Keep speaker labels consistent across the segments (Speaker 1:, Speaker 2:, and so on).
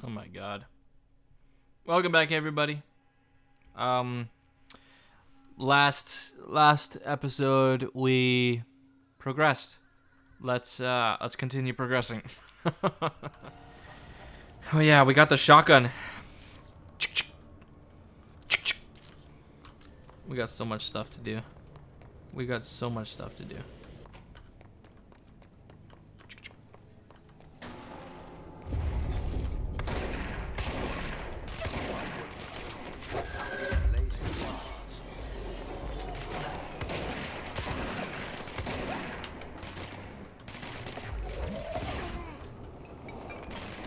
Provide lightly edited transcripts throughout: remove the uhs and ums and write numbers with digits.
Speaker 1: Oh my god. Welcome back, everybody. Last episode we progressed. Let's continue progressing. Oh yeah, we got the shotgun. We got so much stuff to do. We got so much stuff to do.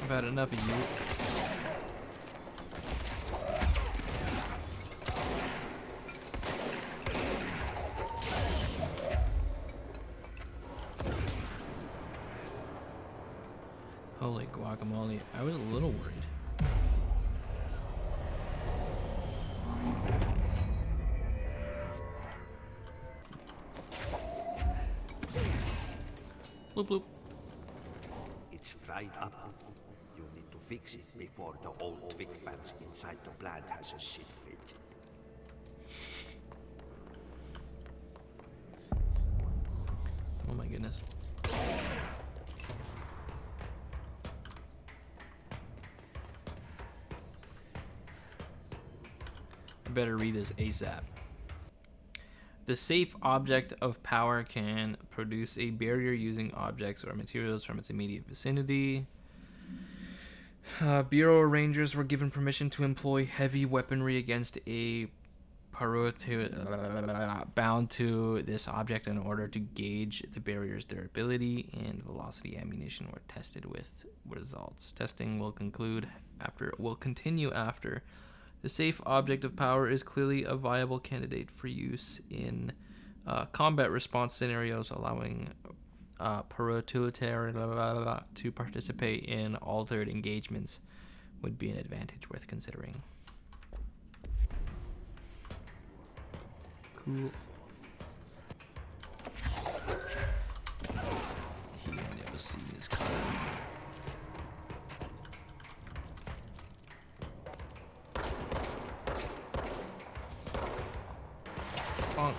Speaker 1: I've had enough of you. Holy guacamole. I was a little worried. Bloop bloop.
Speaker 2: It's fried up. You need to fix it before the old Vic bats inside the plant has a shit fit.
Speaker 1: Oh my goodness. I better read this ASAP. The safe object of power can produce a barrier using objects or materials from its immediate vicinity. Bureau Rangers were given permission to employ heavy weaponry against a bound to this object in order to gauge the barrier's durability and velocity. Ammunition were tested with results. Testing will continue after the safe object of power is clearly a viable candidate for use in combat response scenarios, allowing paratulitary to participate in altered engagements would be an advantage worth considering. Cool. He never seen this card. Bonk.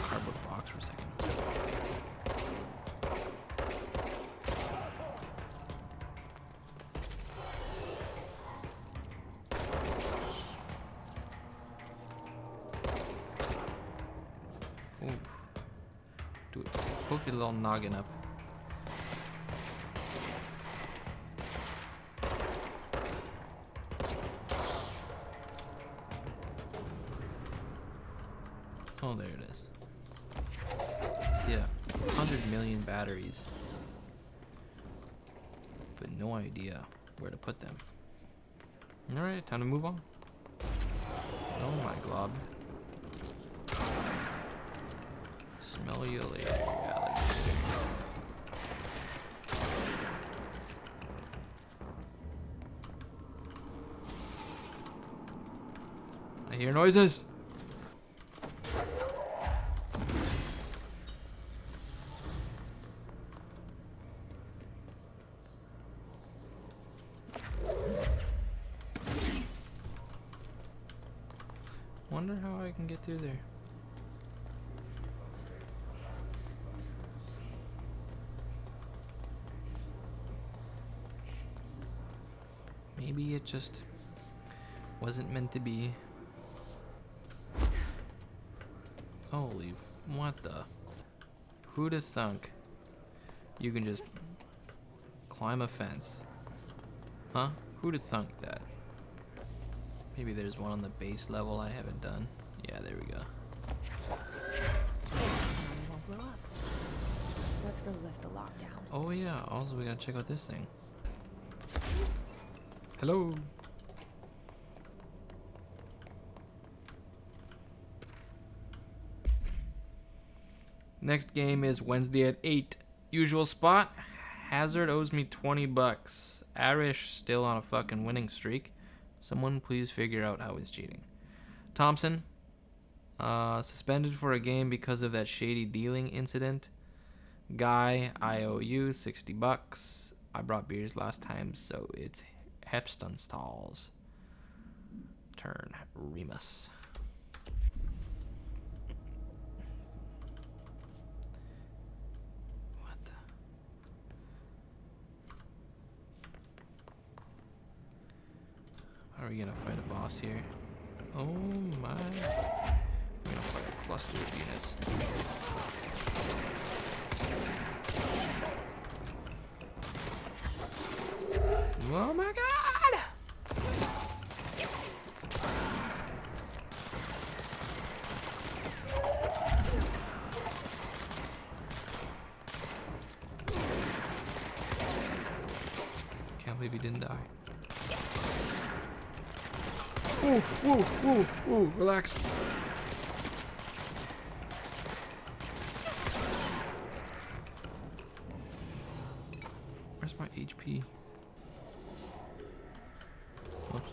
Speaker 1: Cardboard box for a second. Ooh. Do it. Poke your little noggin up. Oh, there it is. So yeah, 100 million batteries, but no idea where to put them. All right, time to move on. Oh my glob. Smell you later, alligator. I hear noises. Wonder how I can get through there. Maybe it just wasn't meant to be. Holy, what the? Who'da thunk? You can just climb a fence. Huh? Who'da thunk that? Maybe there's one on the base level I haven't done. Yeah, there we go.
Speaker 3: Won't blow up. Let's go lift the lockdown.
Speaker 1: Oh yeah, also we gotta check out this thing. Hello. Next game is Wednesday at 8. Usual spot. Hazard owes me $20. Arish still on a fucking winning streak. Someone please figure out how he's cheating. Thompson Suspended for a game because of that shady dealing incident. Guy, I owe you $60. I brought beers last time, so it's Hepston Stalls. Turn. Remus. What the? Are we gonna fight a boss here? Oh my. We're gonna fight a cluster of units. Oh my god! Can't believe he didn't die. Ooh, ooh, ooh, ooh, relax. Where's my HP? Oops.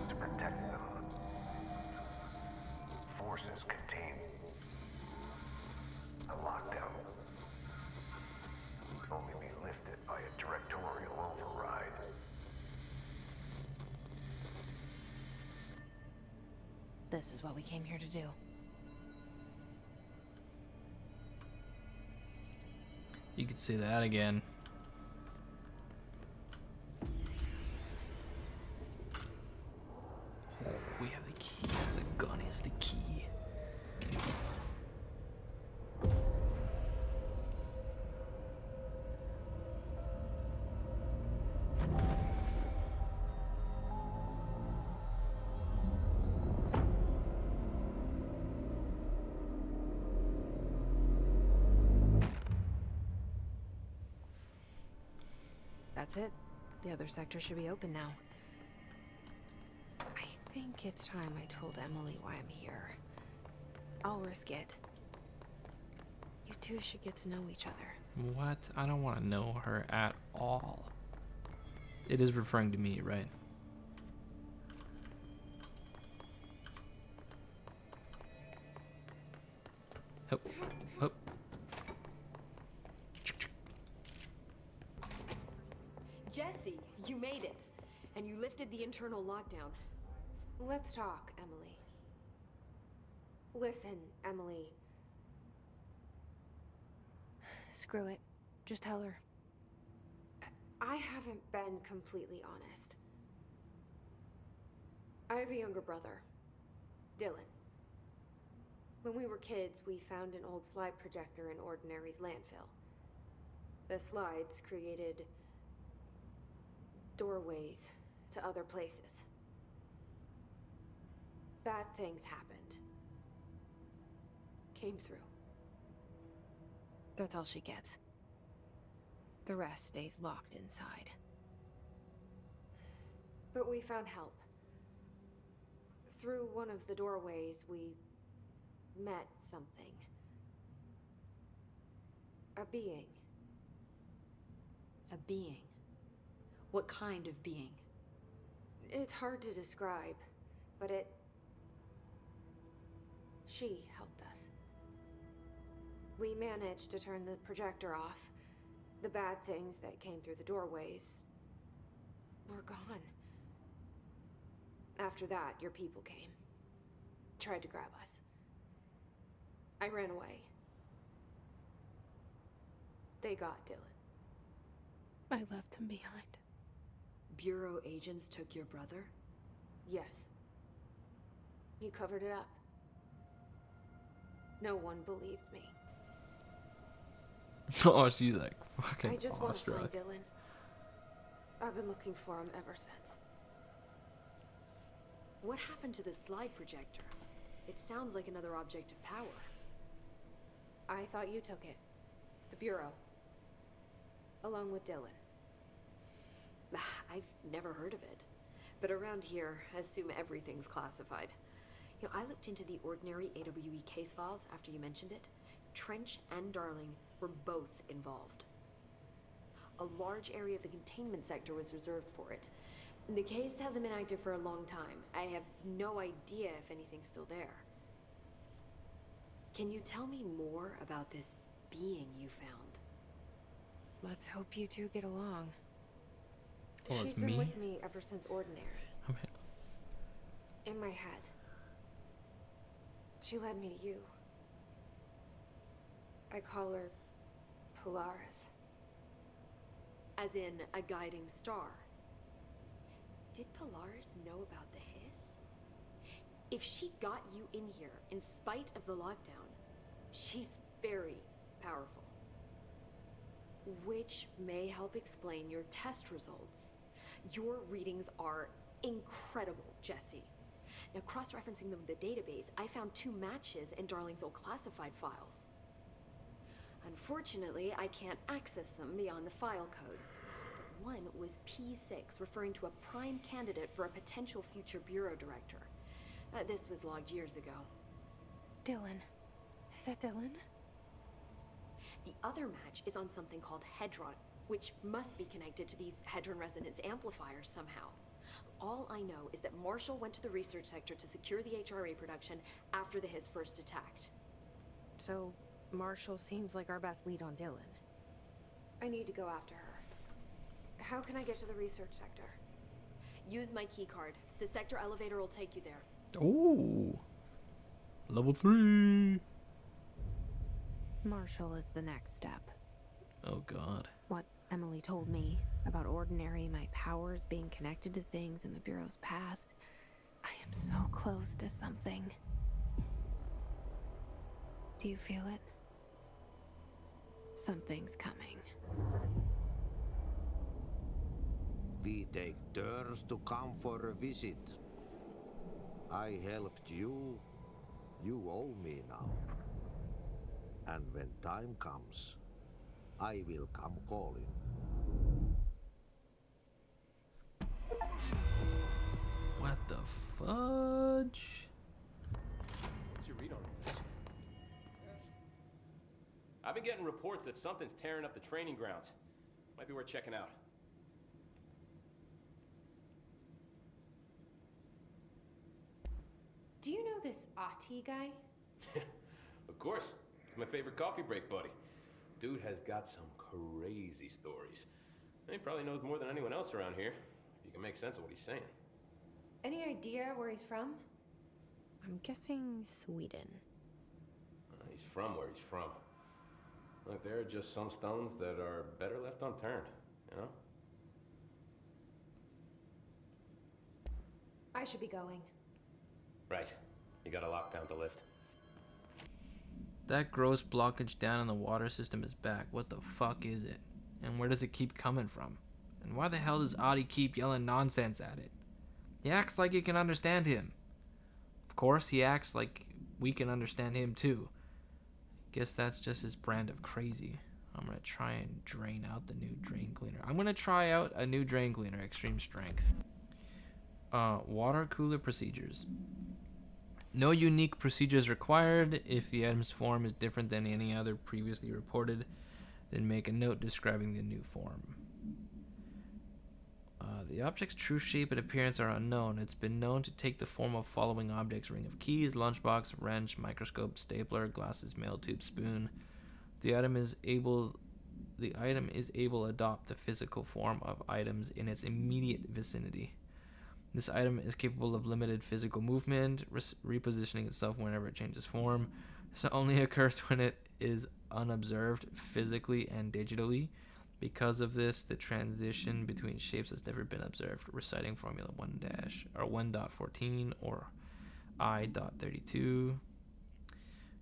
Speaker 4: To protect them. Forces contain a lockdown. Would only be lifted by a directorial override.
Speaker 3: This is what we came here to do.
Speaker 1: You could say that again. Oh, we have the key. The gun is the key.
Speaker 3: That's it. The other sector should be open now. I think it's time I told Emily why I'm here. I'll risk it. You two should get to know each other.
Speaker 1: What? I don't want to know her at all. It is referring to me, right? Hop, hop.
Speaker 5: Jesse, you made it. And you lifted the internal lockdown.
Speaker 3: Let's talk, Emily. Listen, Emily. Screw it. Just tell her. I haven't been completely honest. I have a younger brother, Dylan. When we were kids, we found an old slide projector in Ordinary's landfill. The slides created doorways to other places. Bad things happened. Came through. That's all she gets. The rest stays locked inside. But we found help. Through one of the doorways, we met something. A being.
Speaker 5: A being. What kind of being?
Speaker 3: It's hard to describe, but she helped us. We managed to turn the projector off. The bad things that came through the doorways were gone. After that, your people came. Tried to grab us. I ran away. They got Dylan. I left him behind.
Speaker 5: Bureau agents took your brother?
Speaker 3: Yes. You covered it up. No one believed me.
Speaker 1: Oh, she's like fucking
Speaker 3: I just want to find
Speaker 1: awestruck.
Speaker 3: Dylan. I've been looking for him ever since.
Speaker 5: What happened to the slide projector? It sounds like another object of power.
Speaker 3: I thought you took it. The Bureau. Along with Dylan.
Speaker 5: I've never heard of it. But around here, I assume everything's classified. You know, I looked into the ordinary AWE case files after you mentioned it. Trench and Darling were both involved. A large area of the containment sector was reserved for it. The case hasn't been active for a long time. I have no idea if anything's still there. Can you tell me more about this being you found?
Speaker 6: Let's hope you two get along.
Speaker 1: Well,
Speaker 3: She's
Speaker 1: it's
Speaker 3: been
Speaker 1: me.
Speaker 3: with me ever since Ordinary.
Speaker 1: Okay.
Speaker 3: In my head. She led me to you. I call her Polaris.
Speaker 5: As in a guiding star. Did Polaris know about the hiss? If she got you in here in spite of the lockdown, she's very powerful. Which may help explain your test results. Your readings are incredible, Jesse. Now, cross-referencing them with the database, I found 2 matches in Darling's old classified files. Unfortunately, I can't access them beyond the file codes. But one was P6, referring to a prime candidate for a potential future bureau director. This was logged years ago.
Speaker 6: Dylan. Is that Dylan?
Speaker 5: The other match is on something called Hedron, which must be connected to these Hedron resonance amplifiers somehow. All I know is that Marshall went to the research sector to secure the HRA production after the hiss first attacked.
Speaker 6: So, Marshall seems like our best lead on Dylan.
Speaker 3: I need to go after her. How can I get to the research sector?
Speaker 5: Use my keycard. The sector elevator will take you there.
Speaker 1: Ooh. Level 3.
Speaker 6: Marshall is the next step.
Speaker 1: Oh god.
Speaker 6: What Emily told me about Ordinary, my powers being connected to things in the Bureau's past. I am so close to something. Do you feel it? Something's coming.
Speaker 2: We take turns to come for a visit. I helped you. You owe me now. And when time comes, I will come calling.
Speaker 1: What the fudge?
Speaker 7: What's your read on all this? I've been getting reports that something's tearing up the training grounds. Might be worth checking out.
Speaker 8: Do you know this Ati guy?
Speaker 7: Of course. He's my favorite coffee break buddy. Dude has got some crazy stories. He probably knows more than anyone else around here, if you can make sense of what he's saying.
Speaker 8: Any idea where he's from?
Speaker 6: I'm guessing Sweden.
Speaker 7: He's from where he's from. Look, there are just some stones that are better left unturned, you know?
Speaker 8: I should be going.
Speaker 7: Right. You got a lockdown to lift.
Speaker 1: That gross blockage down in the water system is back. What the fuck is it? And where does it keep coming from? And why the hell does Adi keep yelling nonsense at it? He acts like you can understand him. Of course, he acts like we can understand him too. Guess that's just his brand of crazy. I'm gonna try and drain out the new drain cleaner. I'm gonna try out a new drain cleaner, extreme strength. Water cooler procedures. No unique procedures required. If the item's form is different than any other previously reported, then make a note describing the new form. The object's true shape and appearance are unknown. It's been known to take the form of following objects: ring of keys, lunchbox, wrench, microscope, stapler, glasses, mail tube, spoon. The item is able to adopt the physical form of items in its immediate vicinity. This item is capable of limited physical movement, repositioning itself whenever it changes form. This only occurs when it is unobserved physically and digitally. Because of this, the transition between shapes has never been observed. Reciting Formula 1.14 or I.32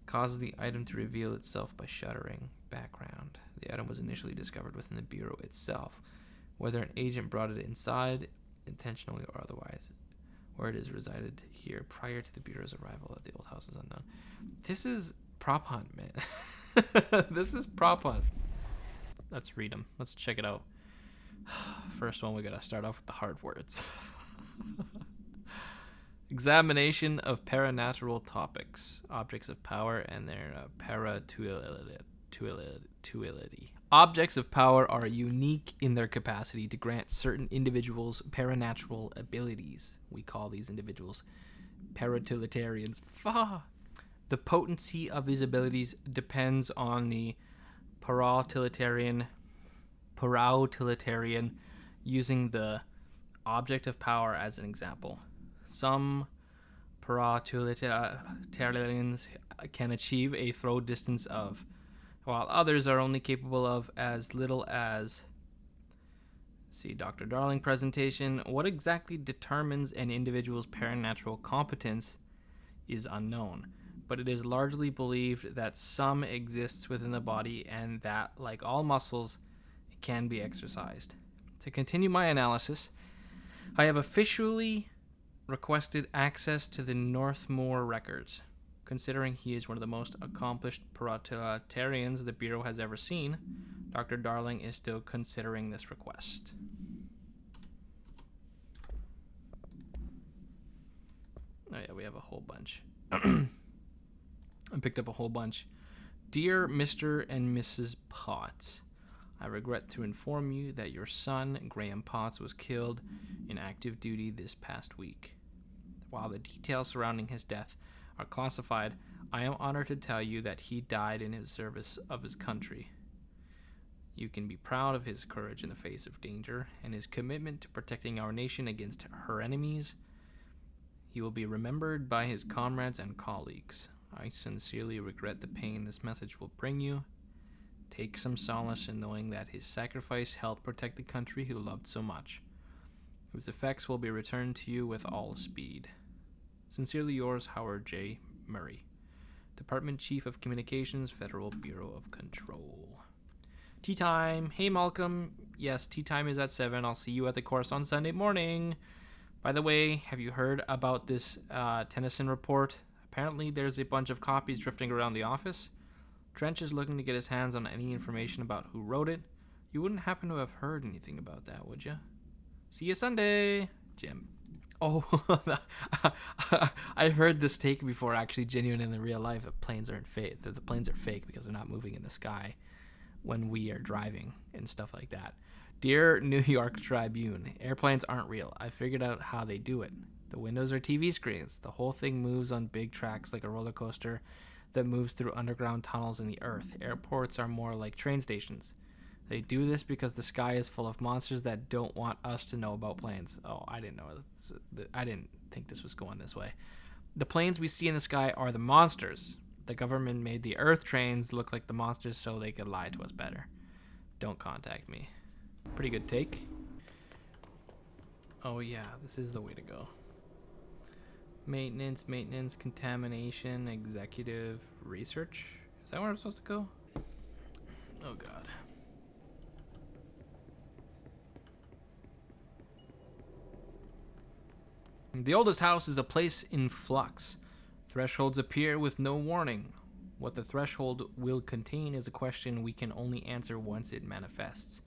Speaker 1: causes the item to reveal itself by shuttering. Background. The item was initially discovered within the Bureau itself. Whether an agent brought it inside, intentionally or otherwise, where it is resided here prior to the Bureau's arrival at the old house is unknown. This is prop hunt, man. This is prop hunt. Let's read them. Let's check it out. First one, we gotta start off with the hard words. Examination of paranatural topics, objects of power, and their paratuality. Objects of power are unique in their capacity to grant certain individuals paranatural abilities. We call these individuals paratiliterians. The potency of these abilities depends on the parautilitarian using the object of power as an example. Some parautilitarians can achieve a throw distance of, while others are only capable of as little as. See Dr. Darling presentation. What exactly determines an individual's paranatural competence is unknown, but it is largely believed that some exists within the body and that, like all muscles, it can be exercised. To continue my analysis, I have officially requested access to the Northmore records. Considering he is one of the most accomplished parautilitarians the Bureau has ever seen, Dr. Darling is still considering this request. Oh yeah, we have a whole bunch. I picked up a whole bunch. Dear Mr. and Mrs. Potts, I regret to inform you that your son, Graham Potts, was killed in active duty this past week. While the details surrounding his death are classified, I am honored to tell you that he died in his service of his country. You can be proud of his courage in the face of danger and his commitment to protecting our nation against her enemies. He will be remembered by his comrades and colleagues. I sincerely regret the pain this message will bring you. Take some solace in knowing that his sacrifice helped protect the country he loved so much. His effects will be returned to you with all speed. Sincerely yours, Howard J. Murray, Department Chief of Communications, Federal Bureau of Control. Tea time. Hey, Malcolm. Yes, tea time is at 7. I'll see you at the course on Sunday morning. By the way, have you heard about this Tennyson report? Apparently, there's a bunch of copies drifting around the office. Trench is looking to get his hands on any information about who wrote it. You wouldn't happen to have heard anything about that, would you? See you Sunday, Jim. Oh, I've heard this take before, actually, genuine in the real life. The planes aren't fake. The planes are fake because they're not moving in the sky when we are driving and stuff like that. Dear New York Tribune, airplanes aren't real. I figured out how they do it. The windows are TV screens. The whole thing moves on big tracks like a roller coaster that moves through underground tunnels in the earth. Airports are more like train stations. They do this because the sky is full of monsters that don't want us to know about planes. Oh, I didn't know. I didn't think this was going this way. The planes we see in the sky are the monsters. The government made the earth trains look like the monsters so they could lie to us better. Don't contact me. Pretty good take. Oh yeah, this is the way to go. Maintenance, contamination, executive, research. Is that where I'm supposed to go? Oh god. The oldest house is a place in flux. Thresholds appear with no warning. What the threshold will contain is a question we can only answer once it manifests.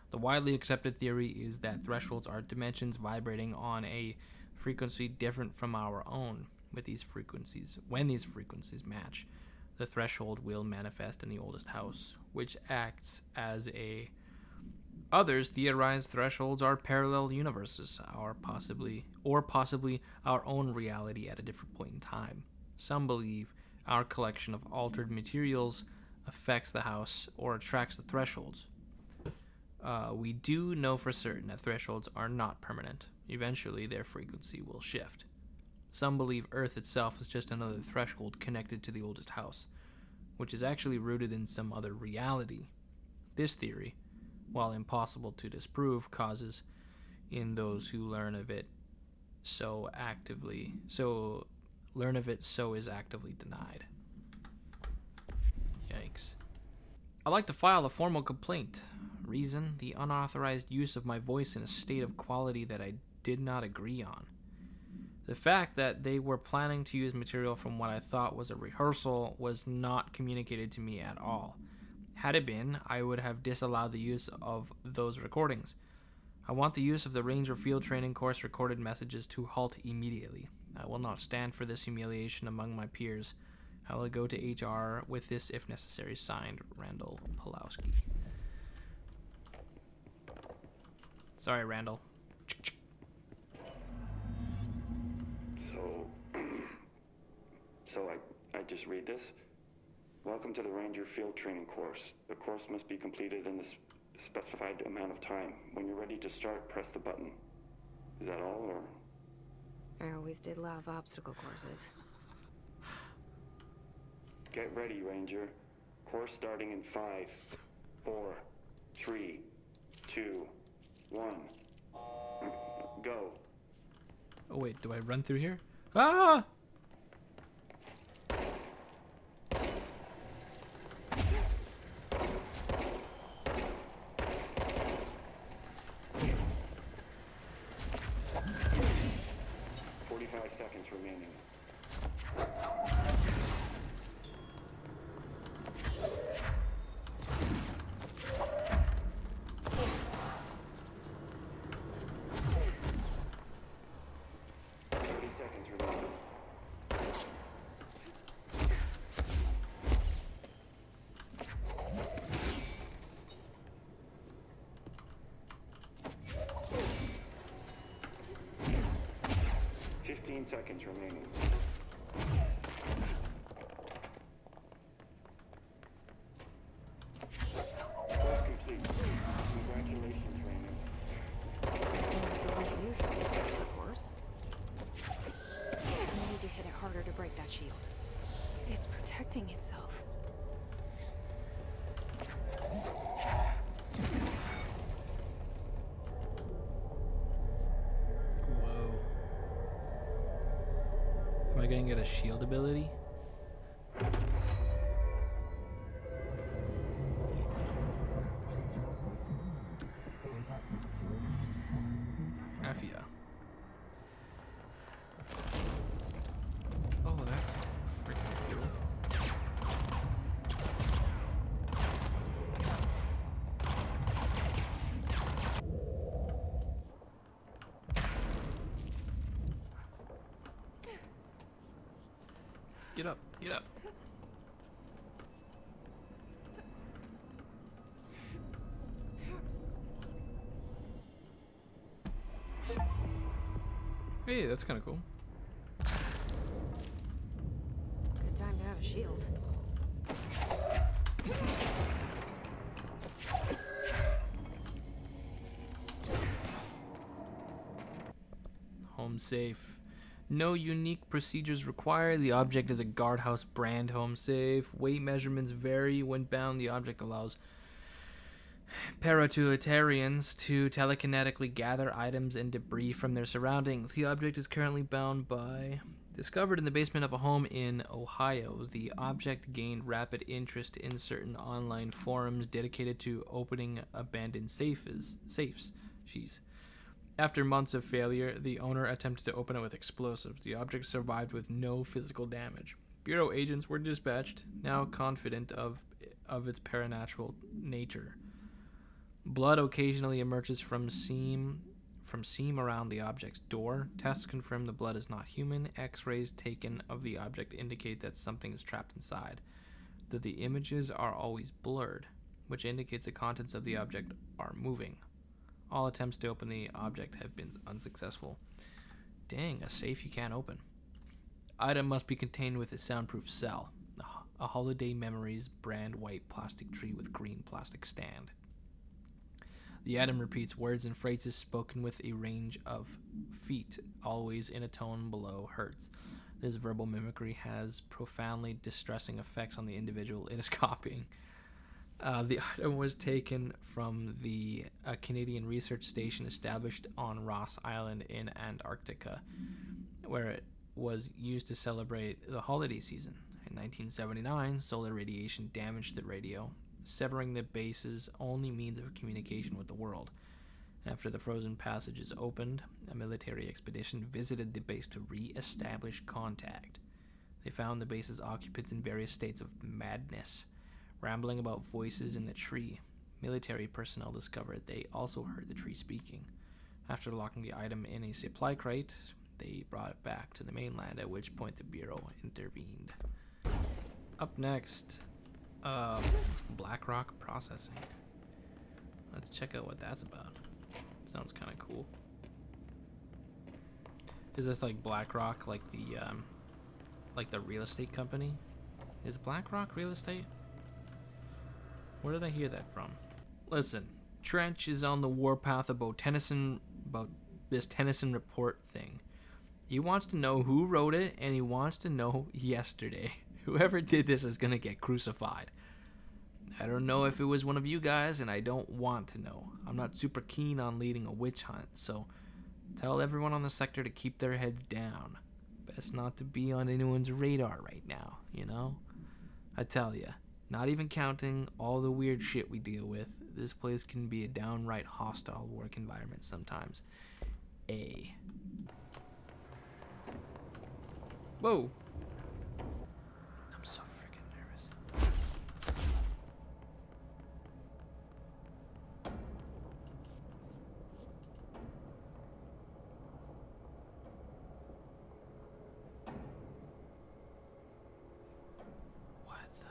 Speaker 1: The widely accepted theory is that thresholds are dimensions vibrating on a frequency different from our own. When these frequencies match, the threshold will manifest in the oldest house, which acts as a... Others theorize thresholds are parallel universes, or possibly our own reality at a different point in time. Some believe our collection of altered materials affects the house or attracts the thresholds. We do know for certain that thresholds are not permanent. Eventually, their frequency will shift. Some believe Earth itself is just another threshold connected to the oldest house, which is actually rooted in some other reality. This theory, while impossible to disprove, causes in those who learn of it so is actively denied. Yikes. I'd like to file a formal complaint. Reason: the unauthorized use of my voice in a state of quality that I did not agree on. The fact that they were planning to use material from what I thought was a rehearsal was not communicated to me at all. Had it been, I would have disallowed the use of those recordings. I want the use of the Ranger Field Training Course recorded messages to halt immediately. I will not stand for this humiliation among my peers. I will go to HR with this if necessary. Signed, Randall Pulowski. Sorry, Randall.
Speaker 9: So I just read this. Welcome to the Ranger Field Training course. The course must be completed in the specified amount of time. When you're ready to start, press the button. Is that all, or?
Speaker 6: I always did love obstacle courses.
Speaker 9: Get ready, Ranger. Course starting in 5, 4, 3, 2, 1. Go.
Speaker 1: Oh wait, do I run through here? Ah!
Speaker 9: Remaining. 30 seconds remaining. Seconds remaining. Course complete. Congratulations, Raymond.
Speaker 6: Seems unusual, of course. I need to hit it harder to break that shield. It's protecting itself.
Speaker 1: Am I gonna get a shield ability? Afia. Oh, that's freaking cool. Get up, get up. Hey, that's kind of cool.
Speaker 6: Good time to have a shield.
Speaker 1: Home safe. No unique procedures required. The object is a guardhouse brand home safe. Weight measurements vary. When bound, the object allows parautilitarians to telekinetically gather items and debris from their surroundings. The object is currently bound by... Discovered in the basement of a home in Ohio, the object gained rapid interest in certain online forums dedicated to opening abandoned safes. Jeez. After months of failure, the owner attempted to open it with explosives. The object survived with no physical damage. Bureau agents were dispatched, now confident of its paranatural nature. Blood occasionally emerges from seam around the object's door. Tests confirm the blood is not human. X-rays taken of the object indicate that something is trapped inside, though the images are always blurred, which indicates the contents of the object are moving. All attempts to open the object have been unsuccessful. Dang, a safe you can't open. Item must be contained with a soundproof cell. A Holiday Memories brand white plastic tree with green plastic stand. The item repeats words and phrases spoken with a range of feet, always in a tone below hertz. This verbal mimicry has profoundly distressing effects on the individual it is copying. The item was taken from the Canadian research station established on Ross Island in Antarctica, where it was used to celebrate the holiday season. In 1979, solar radiation damaged the radio, severing the base's only means of communication with the world. After the frozen passages opened, a military expedition visited the base to re-establish contact. They found the base's occupants in various states of madness, rambling about voices in the tree. Military personnel discovered they also heard the tree speaking. After locking the item in a supply crate, they brought it back to the mainland, at which point the Bureau intervened. Up next, BlackRock Processing. Let's check out what that's about. Sounds kind of cool. Is this like BlackRock, like the real estate company? Is BlackRock real estate? Where did I hear that from? Listen, Trench is on the warpath about this Tennyson report thing. He wants to know who wrote it, and he wants to know yesterday. Whoever did this is gonna get crucified. I don't know if it was one of you guys, and I don't want to know. I'm not super keen on leading a witch hunt, so tell everyone on the sector to keep their heads down. Best not to be on anyone's radar right now, you know? I tell ya, not even counting all the weird shit we deal with, this place can be a downright hostile work environment sometimes. Whoa. I'm so freaking nervous. What the?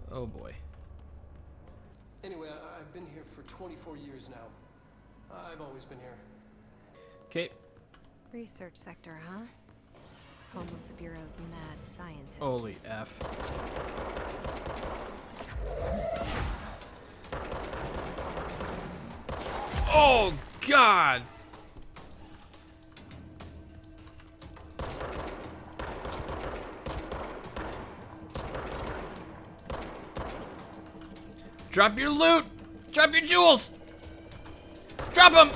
Speaker 1: Oh boy.
Speaker 10: Anyway, I've been here for 24 years now. I've always been here.
Speaker 1: Okay.
Speaker 6: Research sector, huh? Home of the Bureau's mad scientists.
Speaker 1: Holy F. Oh God! Drop your loot! Drop your jewels! Drop them!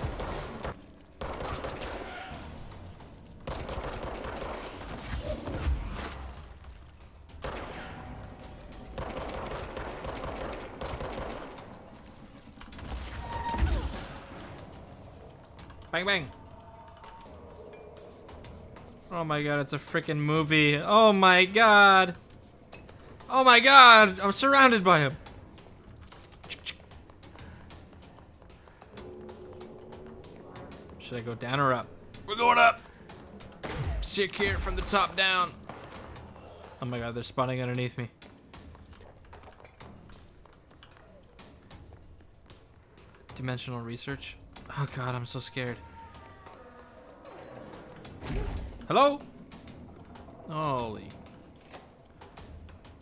Speaker 1: Bang bang. Oh my God, it's a freaking movie. Oh my God. Oh my God, I'm surrounded by him. Should I go down or up? We're going up. Secure from the top down. Oh my God, they're spawning underneath me. Dimensional research. Oh God, I'm so scared. Hello? Holy.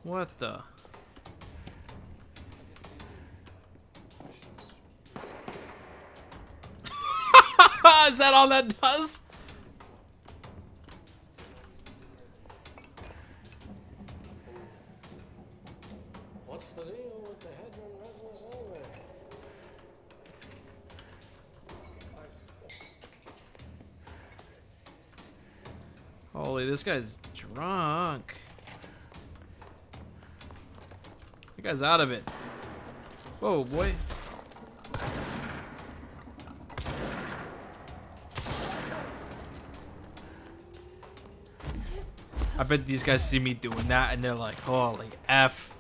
Speaker 1: What the? Is that all that does?
Speaker 10: What's the deal with the Hedron resonance anyway?
Speaker 1: Holy, this guy's drunk. That guy's out of it. Whoa, boy. I bet these guys see me doing that and they're like, holy F.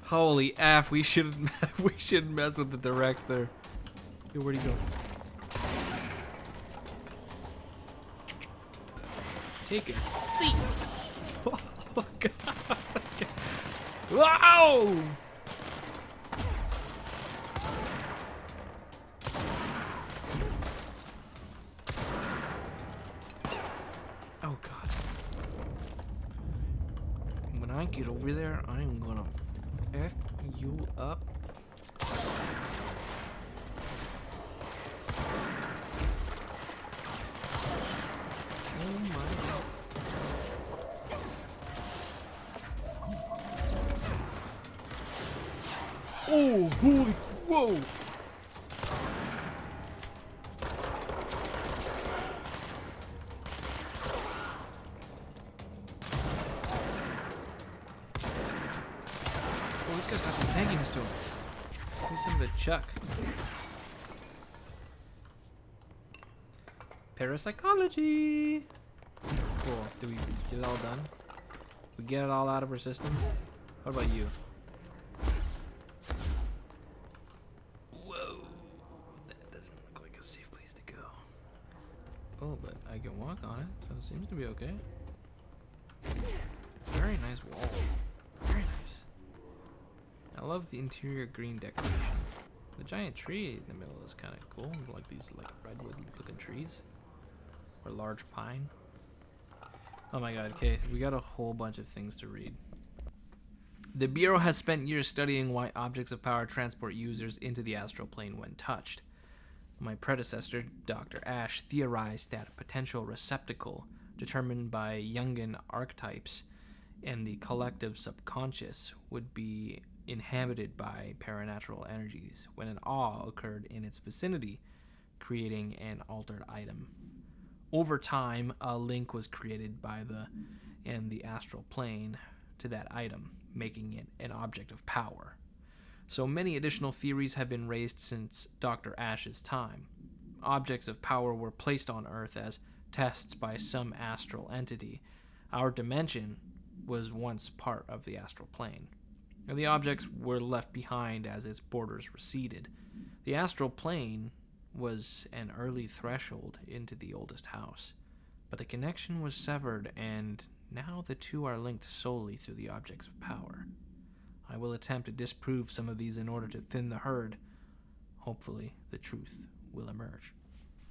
Speaker 1: Holy F, we shouldn't mess with the director. Yo, where'd he go? Take a seat. Oh God. Wow! Oh God. When I get over there, I'm gonna F you up. Oh my God. Oh, holy, whoa. Oh, this guy's got some tankiness to him. Give some of the chuck. Parapsychology. Cool. Did we get it all done? We get it all out of our systems? What about you? Whoa. That doesn't look like a safe place to go. Oh, but I can walk on it, so it seems to be okay. Very nice wall. Very nice. I love the interior green decoration. The giant tree in the middle is kind of cool. Like these redwood looking trees. Or large pine. Oh my god, okay, we got a whole bunch of things to read. The Bureau has spent years studying why objects of power transport users into the astral plane when touched. My predecessor, Dr. Ash, theorized that a potential receptacle determined by Jungian archetypes and the collective subconscious would be inhabited by paranatural energies when an awe occurred in its vicinity, creating an altered item. Over time, a link was created by the astral plane to that item, making it an object of power. So many additional theories have been raised since Dr. Ash's time. Objects of power were placed on Earth as tests by some astral entity. Our dimension was once part of the astral plane, and the objects were left behind as its borders receded. The astral plane was an early threshold into the oldest house, but the connection was severed, and now the two are linked solely through the objects of power. I will attempt to disprove some of these in order to thin the herd. Hopefully, the truth will emerge.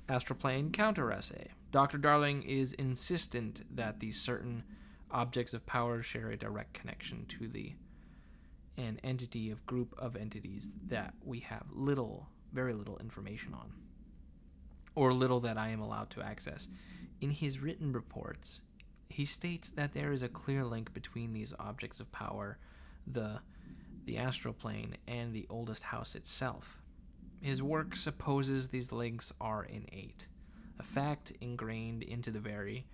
Speaker 1: Astral plane counter essay. Dr. Darling is insistent that these certain objects of power share a direct connection to an entity of group of entities that we have very little information on, or little that I am allowed to access. In his written reports, he states that there is a clear link between these objects of power, the astral plane, and the oldest house itself. His work supposes these links are innate, a fact ingrained into the very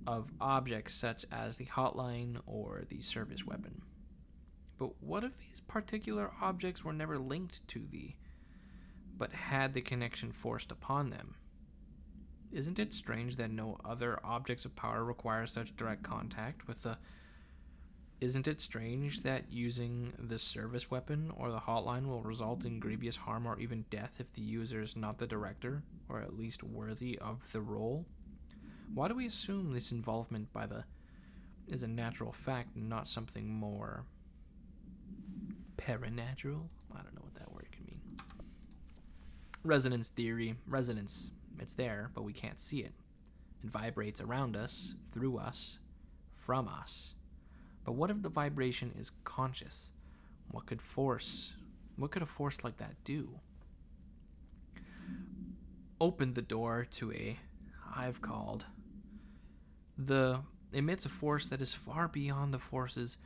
Speaker 1: of objects such as the hotline or the service weapon. But what if these particular objects were never linked to but had the connection forced upon them? Isn't it strange that no other objects of power require such direct contact with Isn't it strange that using the service weapon or the hotline will result in grievous harm or even death if the user is not the director, or at least worthy of the role? Why do we assume this involvement is a natural fact and not something more paranatural? I don't know what that word can mean. Resonance theory. Resonance. It's there, but we can't see it. It vibrates around us, through us, from us. But what if the vibration is conscious? What could a force like that do? Open the door to I've called. Emits a force that is far beyond the forces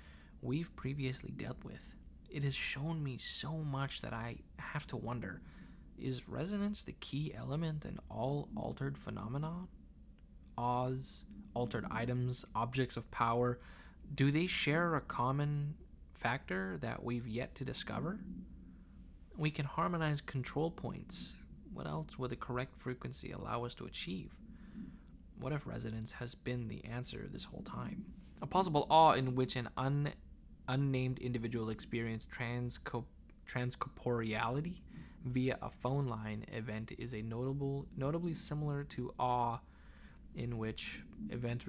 Speaker 1: we've previously dealt with. It has shown me so much that I have to wonder, is resonance the key element in all altered phenomena? Awes, altered items, objects of power, do they share a common factor that we've yet to discover? We can harmonize control points. What else would the correct frequency allow us to achieve? What if resonance has been the answer this whole time? A possible awe in which an unnamed individual experienced transcorporeality via a phone line event is notably similar to awe in which event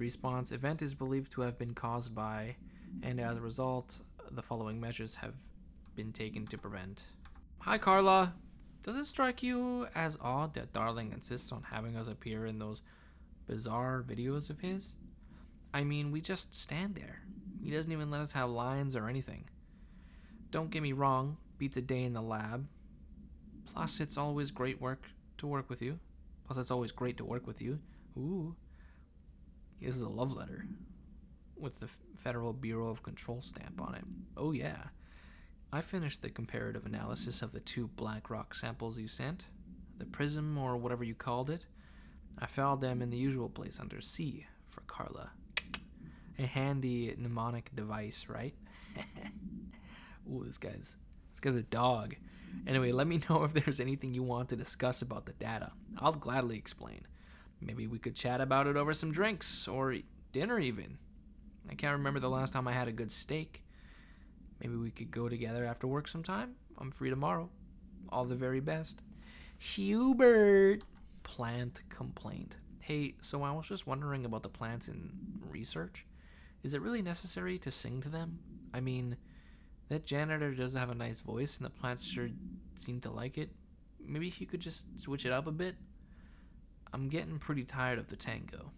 Speaker 1: is believed to have been caused by, and as a result, the following measures have been taken to prevent. Hi, Carla. Does it strike you as odd that Darling insists on having us appear in those bizarre videos of his? I mean, we just stand there. He doesn't even let us have lines or anything. Don't get me wrong, beats a day in the lab. Plus, it's always great to work with you. Ooh. This is a love letter with the Federal Bureau of Control stamp on it. Oh yeah. I finished the comparative analysis of the 2 black rock samples you sent. The prism, or whatever you called it. I filed them in the usual place under C for Carla. A handy mnemonic device, right? Ooh, this guy's a dog. Anyway, let me know if there's anything you want to discuss about the data. I'll gladly explain. Maybe we could chat about it over some drinks or dinner even. I can't remember the last time I had a good steak. Maybe we could go together after work sometime. I'm free tomorrow. All the very best. Hubert. Plant complaint. Hey, so I was just wondering about the plants in research. Is it really necessary to sing to them? I mean, that janitor does have a nice voice and the plants sure seem to like it. Maybe he could just switch it up a bit? I'm getting pretty tired of the tango.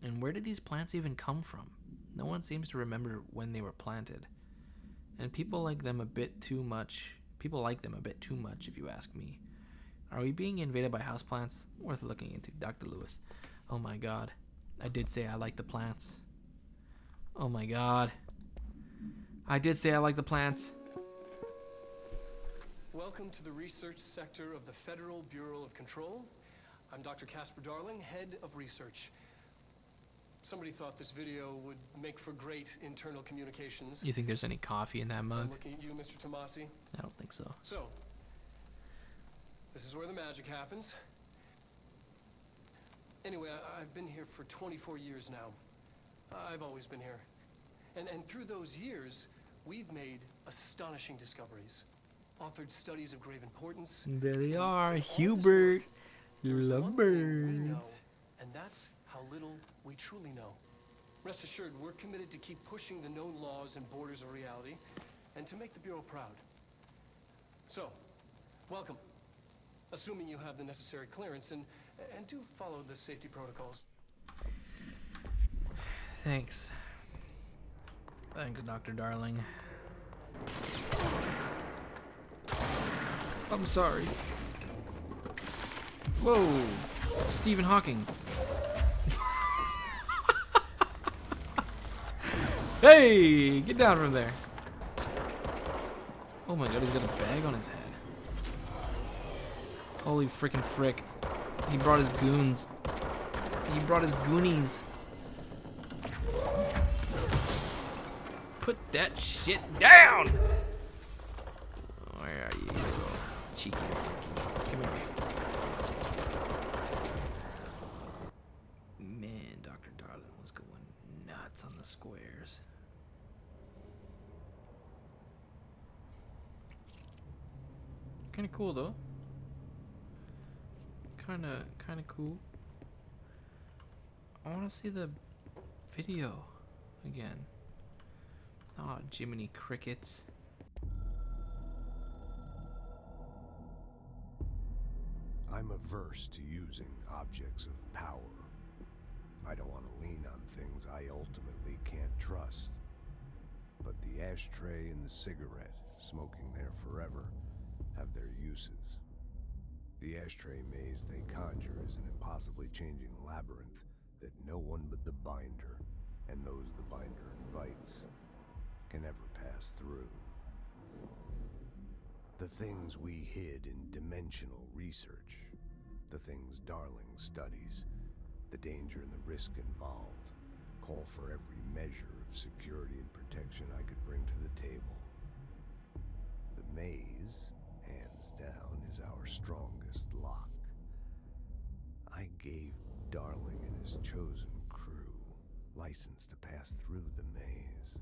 Speaker 1: And where did these plants even come from? No one seems to remember when they were planted. And people like them a bit too much. People like them a bit too much, if you ask me. Are we being invaded by houseplants? Worth looking into. Dr. Lewis. Oh my god. I did say I like the plants. Oh my god. I did say I like the plants.
Speaker 10: Welcome to the research sector of the Federal Bureau of Control. I'm Dr. Casper Darling, head of research. Somebody thought this video would make for great internal communications.
Speaker 1: You think there's any coffee in that
Speaker 10: I'm
Speaker 1: mug?
Speaker 10: looking at you, Mr. Tomasi.
Speaker 1: I don't think so.
Speaker 10: So, this is where the magic happens. Anyway, I've been here for 24 years now. I've always been here. And through those years, we've made astonishing discoveries. Authored studies of grave importance.
Speaker 1: There they
Speaker 10: And
Speaker 1: are.
Speaker 10: in all this
Speaker 1: Hubert.
Speaker 10: work, there's one thing we know,
Speaker 1: Lovebirds.
Speaker 10: and that's how little we truly know. Rest assured, we're committed to keep pushing the known laws and borders of reality, and to make the Bureau proud. So, welcome. Assuming you have the necessary clearance, and do follow the safety protocols.
Speaker 1: Thanks. Thanks, Dr. Darling. I'm sorry. Whoa! Stephen Hawking. Hey! Get down from there. Oh my god, he's got a bag on his head. Holy frickin' frick. He brought his goons. He brought his goonies. Put that shit down! Where are you, cheeky monkey? Come here. Man, Dr. Darling was going nuts on the squares. Kinda cool though. Kinda cool. I wanna see the video again. Oh, Jiminy Crickets.
Speaker 11: I'm averse to using objects of power. I don't want to lean on things I ultimately can't trust. But the ashtray and the cigarette, smoking there forever, have their uses. The ashtray maze they conjure is an impossibly changing labyrinth that no one but the binder, and those the binder invites, can ever pass through. The things we hid in dimensional research, the things Darling studies, the danger and the risk involved, call for every measure of security and protection I could bring to the table. The maze, hands down, is our strongest lock. I gave Darling and his chosen crew license to pass through the maze.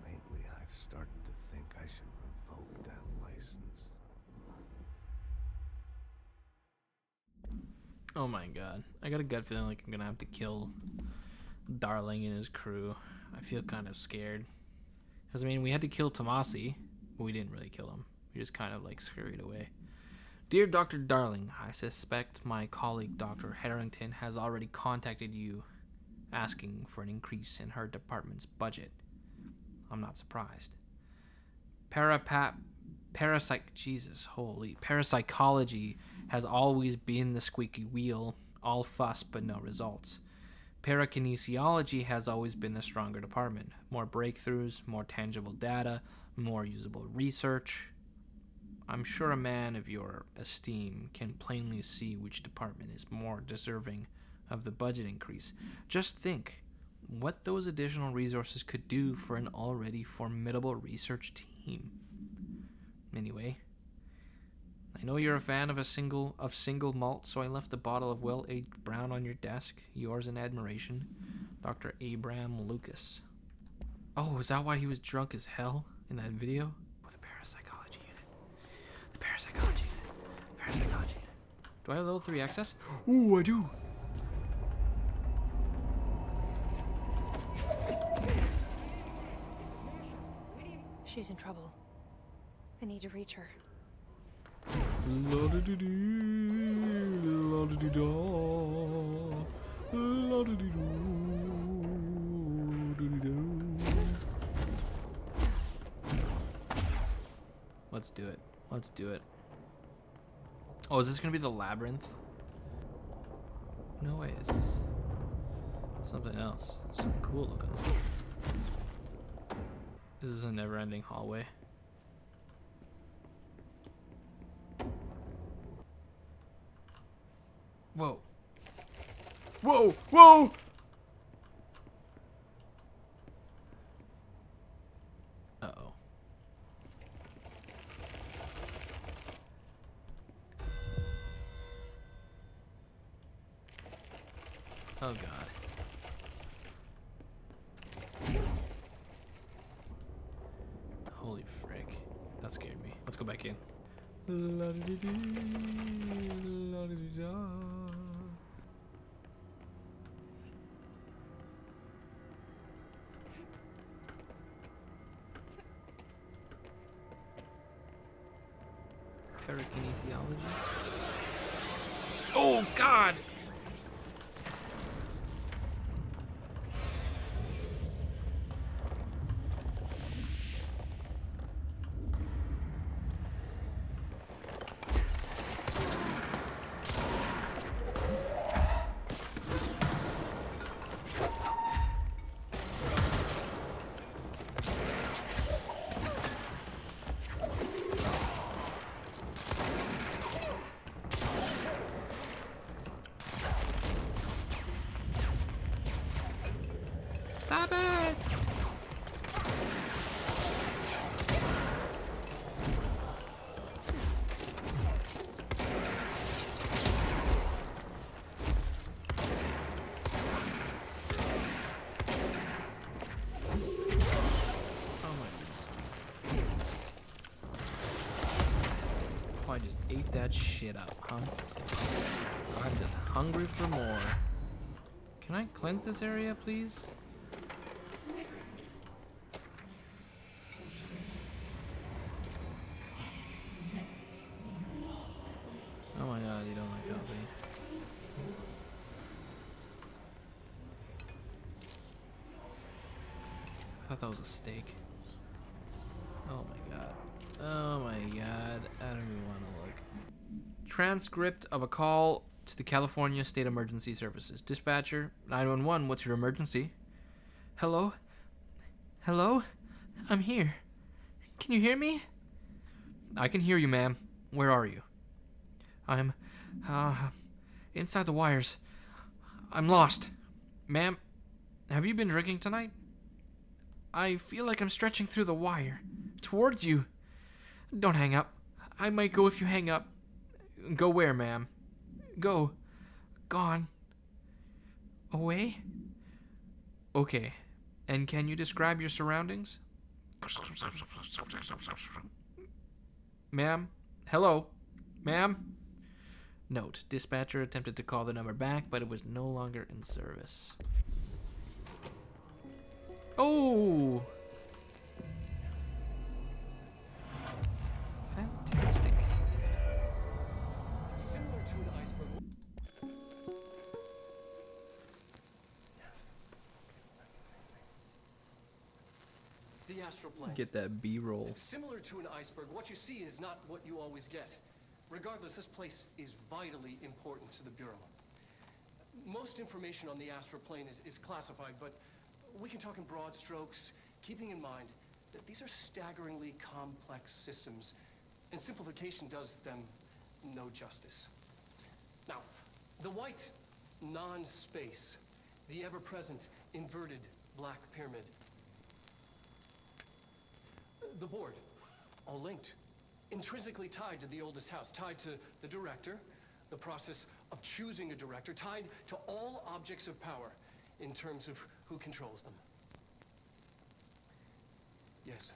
Speaker 11: Lately, I've started to think I should revoke that license.
Speaker 1: Oh my god. I got a gut feeling like I'm gonna have to kill Darling and his crew. I feel kind of scared. Because, I mean, we had to kill Tomasi, but we didn't really kill him. We just kind of, like, scurried away. Dear Dr. Darling, I suspect my colleague Dr. Harrington has already contacted you asking for an increase in her department's budget. I'm not surprised. Parapsychology has always been the squeaky wheel, all fuss but no results. Parakinesiology has always been the stronger department. More breakthroughs, more tangible data, more usable research. I'm sure a man of your esteem can plainly see which department is more deserving of the budget increase. Just think what those additional resources could do for an already formidable research team. Anyway, I know you're a fan of single malt, so I left a bottle of well-aged brown on your desk. Yours in admiration, Dr. Abraham Lucas. Oh, is that why he was drunk as hell in that video? Oh, the parapsychology unit. The parapsychology unit. Parapsychology unit. Do I have level 3 access? Ooh, I do.
Speaker 6: She's in trouble. I need to reach her.
Speaker 1: Let's do it. Let's do it. Oh, is this gonna be the labyrinth? No way, this is something else. Some cool looking. This is a never-ending hallway. Whoa. Whoa! Whoa! Uh-oh. Oh god. Holy frick. That scared me. Let's go back in. La-di-di-di, la-di-di-da. Parakinesiology. Oh god! Stop it! Oh, I just ate that shit up, huh? I'm just hungry for more. Can I cleanse this area, please? Oh my god, you don't like healthy. I thought that was a steak. Oh my god. Oh my god. I don't even want to look. Transcript of a call to the California State Emergency Services. Dispatcher, 911, what's your emergency? Hello? Hello? I'm here. Can you hear me? I can hear you, ma'am. Where are you? I'm, inside the wires. I'm lost. Ma'am, have you been drinking tonight? I feel like I'm stretching through the wire. Towards you. Don't hang up. I might go if you hang up. Go where, ma'am? Go. Gone. Away? Okay. And can you describe your surroundings? Ma'am? Hello? Ma'am? Note, dispatcher attempted to call the number back, but it was no longer in service. Oh! Fantastic.
Speaker 10: Similar to an iceberg. The astral plane.
Speaker 1: Get that B-roll.
Speaker 10: Similar to an iceberg, what you see is not what you always get. Regardless, this place is vitally important to the Bureau. Most information on the astral plane is classified, but we can talk in broad strokes, keeping in mind that these are staggeringly complex systems, and simplification does them no justice. Now, the white non-space, the ever-present inverted black pyramid, the board, all linked, intrinsically tied to the oldest house, tied to the director, the process of choosing a director, tied to all objects of power in terms of who controls them. Yes.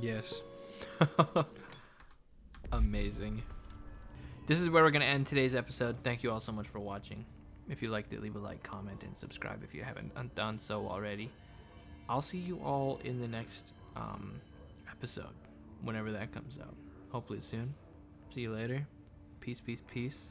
Speaker 1: Yes. Amazing. This is where we're going to end today's episode. Thank you all so much for watching. If you liked it, leave a like, comment, and subscribe if you haven't done so already. I'll see you all in the next episode, whenever that comes out. Hopefully soon. See you later. Peace, peace, peace.